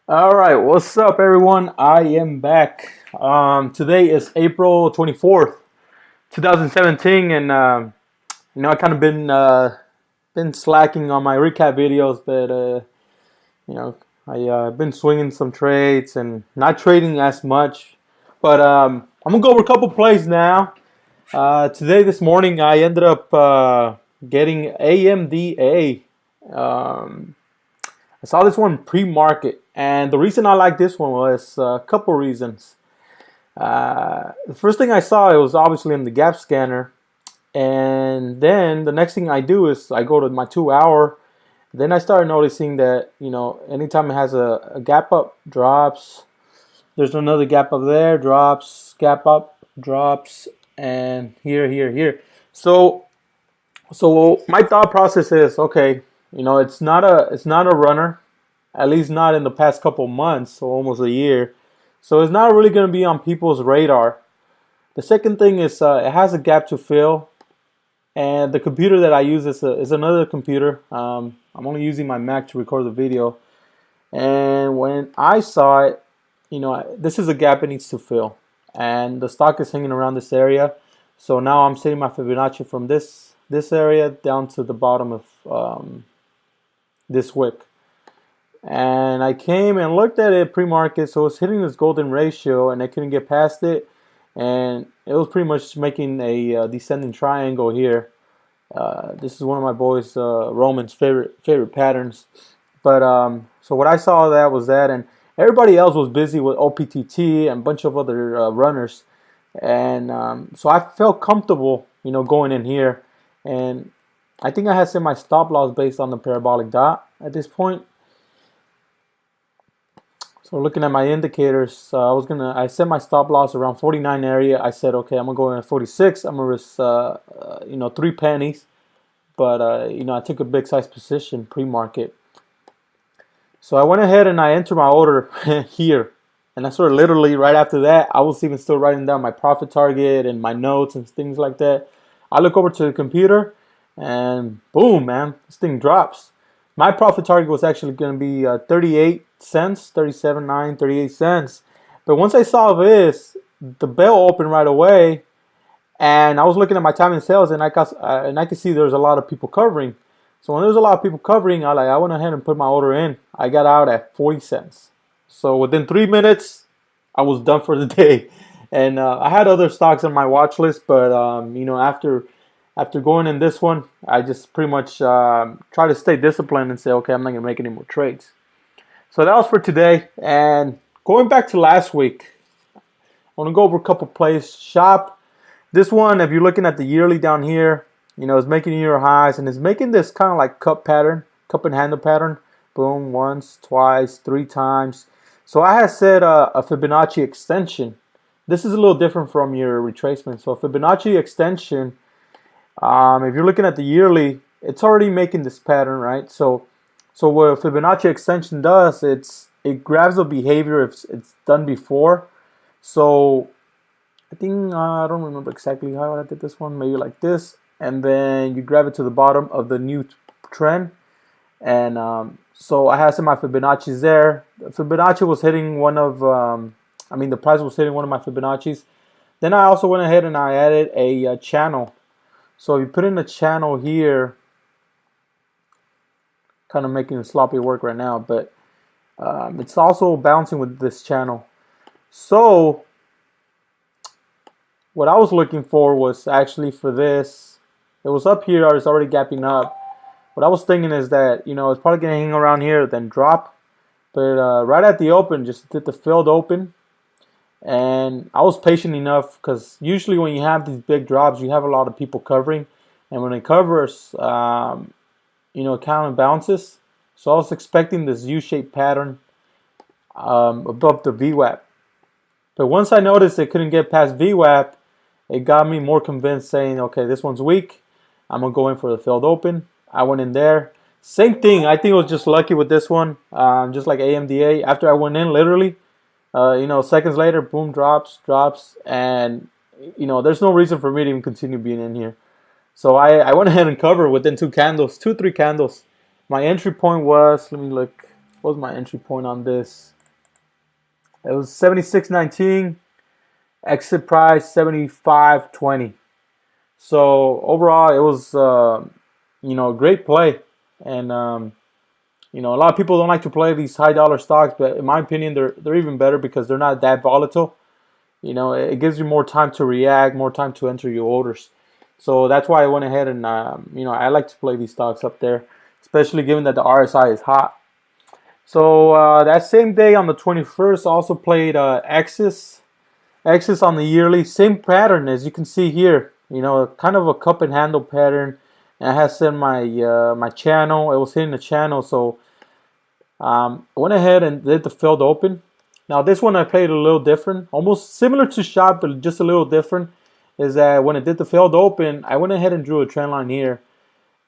All right, what's up, everyone? I am back. Today is April 24th, 2017, and I kind of been slacking on my recap videos, but you know, I've been swinging some trades and not trading as much. But I'm gonna go over a couple plays now. This morning, I ended up getting AMDA. Um, I saw this one pre-market, and the reason I like this one was a couple reasons. The first thing I saw, it was obviously in the gap scanner, and then the next thing I do is I go to my 2 hour. Then I started noticing that anytime it has a gap up, drops. There's another gap up there, drops, gap up, drops, and here. So my thought process is okay. It's not a runner, at least not in the past couple months, so almost a year. So it's not really going to be on people's radar. The second thing is it has a gap to fill, and the computer that I use is another computer. I'm only using my Mac to record the video, and when I saw it, this is a gap it needs to fill, and the stock is hanging around this area. So now I'm setting my Fibonacci from this area down to the bottom of this wick. And I came and looked at it pre-market, so it's hitting this golden ratio, and I couldn't get past it, and it was pretty much making a descending triangle here. This is one of my boys Roman's favorite patterns. But so what I saw that was that, and everybody else was busy with OPTT and a bunch of other runners, and so I felt comfortable, going in here, and I think I had set my stop loss based on the parabolic dot at this point. So looking at my indicators, I set my stop loss around 49 area. I said, okay, I'm gonna go in at 46. I'm gonna risk 3 pennies, but I took a big size position pre-market. So I went ahead and I entered my order here, and I sort of literally right after that, I was even still writing down my profit target and my notes and things like that. I look over to the computer, and boom, man, this thing drops. My profit target was actually going to be 38 cents, 37.9, 38 cents. But once I saw this, the bell opened right away, and I was looking at my time in sales, and I could see there was a lot of people covering. So when there was a lot of people covering, I went ahead and put my order in. I got out at 40 cents. So within 3 minutes, I was done for the day. And I had other stocks on my watch list, but after going in this one, I just pretty much try to stay disciplined and say, okay, I'm not going to make any more trades. So that was for today. And going back to last week, I want to go over a couple plays. Shop. This one, if you're looking at the yearly down here, it's making year highs, and it's making this kind of like cup and handle pattern. Boom, once, twice, 3 times. So I had set a Fibonacci extension. This is a little different from your retracement. So Fibonacci extension, if you're looking at the yearly, it's already making this pattern, right? So what Fibonacci extension does, it grabs the behavior if it's done before. So I think, I don't remember exactly how I did this one, maybe like this, and then you grab it to the bottom of the new trend. And so I had some of my Fibonacci's there. Fibonacci was hitting one of, the price was hitting one of my Fibonacci's. Then I also went ahead and I added a channel. So you put in a channel here, kind of making sloppy work right now, but it's also bouncing with this channel. So what I was looking for was actually for this. It was up here, it's already gapping up. What I was thinking is that, it's probably going to hang around here, then drop. But right at the open, just did the filled open. And I was patient enough, because usually when you have these big drops, you have a lot of people covering. And when it covers, it kind of bounces. So I was expecting this U-shaped pattern above the VWAP. But once I noticed it couldn't get past VWAP, it got me more convinced, saying, okay, this one's weak. I'm going to go in for the filled open. I went in there. Same thing. I think it was just lucky with this one. Just like AMDA. After I went in, literally, seconds later, boom, drops. And, there's no reason for me to even continue being in here. So I went ahead and covered within 3 candles. My entry point was, let me look. What was my entry point on this? It was 76.19. Exit price 75.20. So overall, it was a great play, and a lot of people don't like to play these high dollar stocks, but in my opinion, they're even better because they're not that volatile. It gives you more time to react, more time to enter your orders. So that's why I went ahead and I like to play these stocks up there, especially given that the RSI is hot. So that same day on the 21st, I also played EXAS. EXAS on the yearly, same pattern as you can see here. Kind of a cup and handle pattern. And I had set my my channel. It was hitting the channel, so I went ahead and did the failed open. Now this one I played a little different, almost similar to shot, but just a little different. Is that when it did the failed open, I went ahead and drew a trend line here.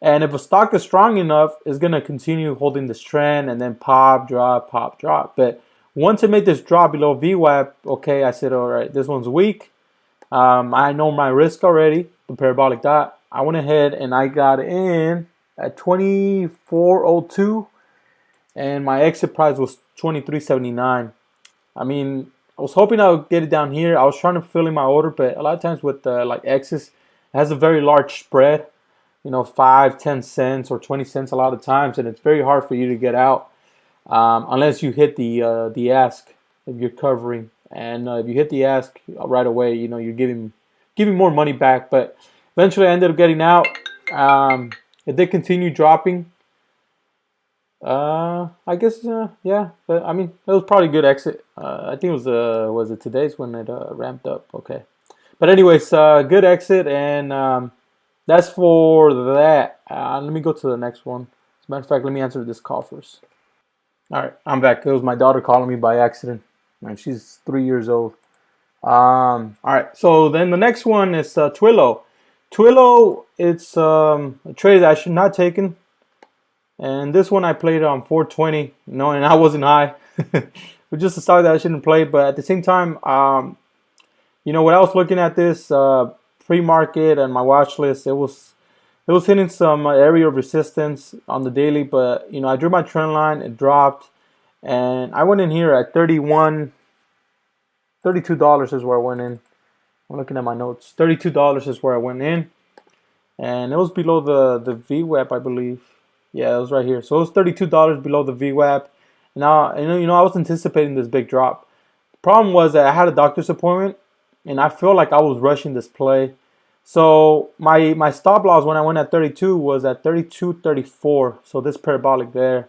And if a stock is strong enough, it's going to continue holding this trend and then pop, drop, pop, drop. But once it made this drop below VWAP, okay, I said, all right, this one's weak. I know my risk already, the parabolic dot. I went ahead and I got in at 24.02, and my exit price was 23.79. I mean, I was hoping I would get it down here. I was trying to fill in my order, but a lot of times with like EXAS, it has a very large spread. 5, 10 cents or 20 cents a lot of times, and it's very hard for you to get out unless you hit the ask if you're covering. And if you hit the ask right away, you're giving more money back. But eventually, I ended up getting out. It did continue dropping. I guess yeah, but I mean it was probably a good exit. I think it was it today's when it ramped up. Okay, but anyways, good exit, and that's for that. Let me go to the next one. As a matter of fact, let me answer this call first. All right, I'm back. It was my daughter calling me by accident. Man, she's 3 years old. All right, so then the next one is Twilio. Twilio, it's a trade that I should not taken. And this one I played on 420, knowing I wasn't high. But just a stock that I shouldn't play. But at the same time, when I was looking at this pre-market and my watch list, it was hitting some area of resistance on the daily. But I drew my trend line, it dropped, and I went in here at $32 is where I went in. I'm looking at my notes. $32 is where I went in, and it was below the VWAP, I believe. Yeah, it was right here. So it was $32 below the VWAP. Now, I was anticipating this big drop. The problem was that I had a doctor's appointment, and I feel like I was rushing this play. So my stop loss when I went at 32 was at 32.34. So this parabolic there.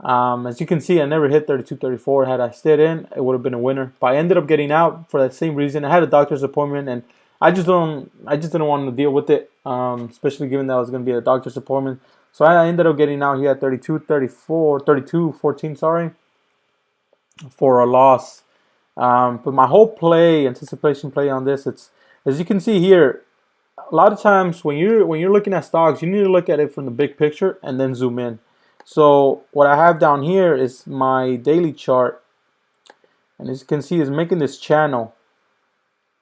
As you can see, I never hit 32.34. Had I stayed in, it would have been a winner. But I ended up getting out for that same reason. I had a doctor's appointment, and I just didn't want to deal with it, especially given that I was going to be at a doctor's appointment. So I ended up getting out here at 32.14, sorry, for a loss. But my whole anticipation play on this, it's as you can see here. A lot of times when you're looking at stocks, you need to look at it from the big picture and then zoom in. So what I have down here is my daily chart, and as you can see, it's making this channel.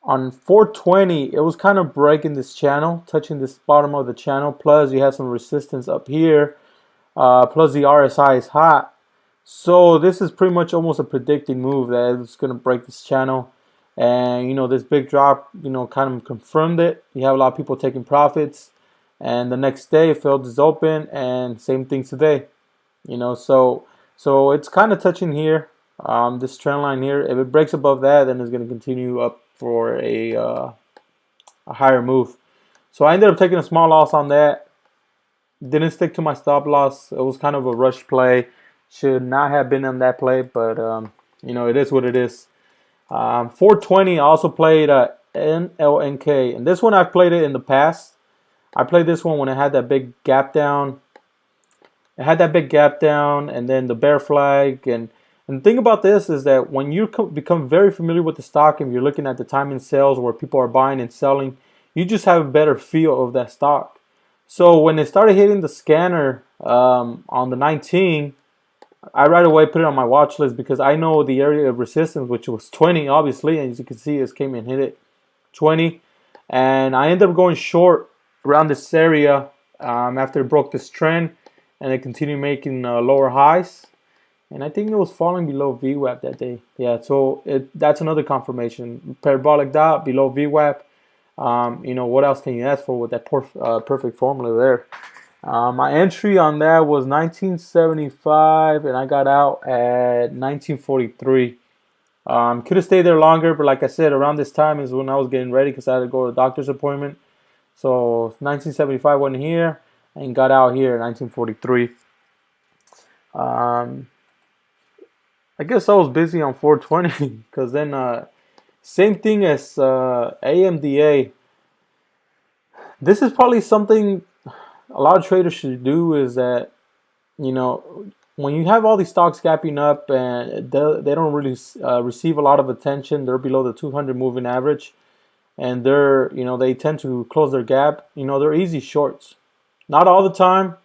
On 420, it was kind of breaking this channel, touching this bottom of the channel. Plus, you have some resistance up here. Plus, the RSI is hot. So this is pretty much almost a predicted move that it's going to break this channel. And, this big drop, kind of confirmed it. You have a lot of people taking profits. And the next day, it failed this open. And same thing today. So it's kind of touching here. This trend line here. If it breaks above that, then it's going to continue up for a higher move. So I ended up taking a small loss on that. Didn't stick to my stop loss. It was kind of a rush play. Should not have been on that play, but it is what it is. 420, I also played NLNK, and this one I've played it in the past. I played this one when it had that big gap down. It had that big gap down, and then the bear flag. And the thing about this is that when you become very familiar with the stock and you're looking at the timing sales where people are buying and selling, you just have a better feel of that stock. So when it started hitting the scanner on the 19, I right away put it on my watch list because I know the area of resistance, which was 20, obviously. And as you can see, it came and hit it 20. And I ended up going short around this area after it broke this trend. And it continued making lower highs. and I think it was falling below VWAP that day. Yeah, so that's another confirmation. Parabolic dot below VWAP. You know, what else can you ask for with that perfect formula there? My entry on that was 1975, and I got out at 1943. Could have stayed there longer, but like I said, around this time is when I was getting ready because I had to go to a doctor's appointment. So 1975 went here and got out here in 1943. Um, I guess I was busy on 420 because then same thing as AMDA. This is probably something a lot of traders should do, is that, you know, when you have all these stocks gapping up and they don't really receive a lot of attention, they're below the 200 moving average, and they tend to close their gap. You know, they're easy shorts. Not all the time,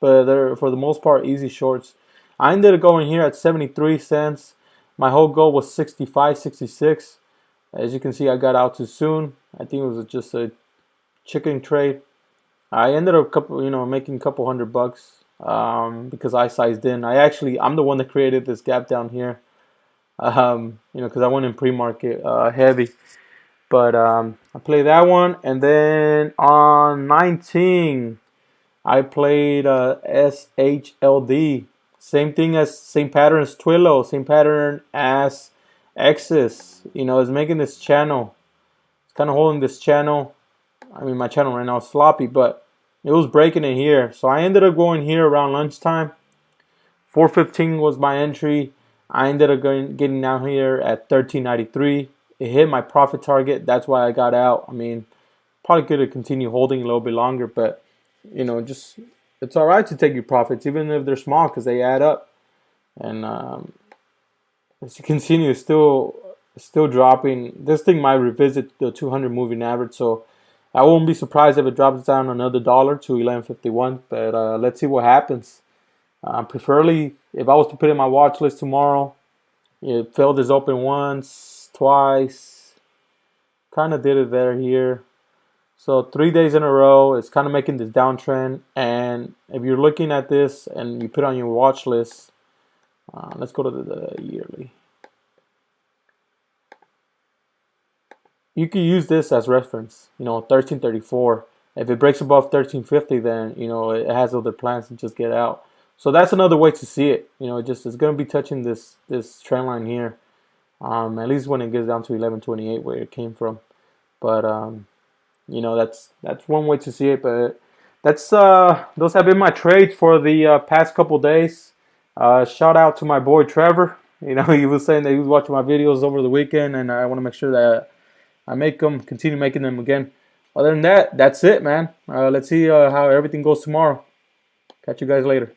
but they're, for the most part, easy shorts. I ended up going here at 73 cents. My whole goal was 65, 66. As you can see, I got out too soon. I think it was just a chicken trade. I ended up making a couple $100 because I sized in. I'm the one that created this gap down here. Because I went in pre-market heavy. But I played that one, and then on 19, I played SHLD. Same pattern as Twilio, same pattern as EXAS. You know, it's making this channel. It's kind of holding this channel. I mean, my channel right now is sloppy, but it was breaking it here. So I ended up going here around lunchtime. 4:15 was my entry. I ended up getting down here at 13.93. It hit my profit target. That's why I got out. I mean, probably could have continued holding a little bit longer, but it's all right to take your profits, even if they're small, because they add up. And as you can see, it's still dropping. This thing might revisit the 200 moving average, so I won't be surprised if it drops down another dollar to 11.51. But let's see what happens. Preferably, if I was to put in my watch list tomorrow, it failed this open once, twice. Kind of did it there here. So 3 days in a row, it's kind of making this downtrend. And if you're looking at this and you put on your watch list, let's go to the yearly. You can use this as reference. 1334. If it breaks above 1350, then it has other plans to just get out. So that's another way to see it. It's going to be touching this trend line here, at least when it gets down to 1128 where it came from. But that's one way to see it. But those have been my trades for the past couple days. Shout out to my boy Trevor. He was saying that he was watching my videos over the weekend, and I want to make sure that I continue making them again. Other than that, that's it, man. Let's see how everything goes tomorrow. Catch you guys later.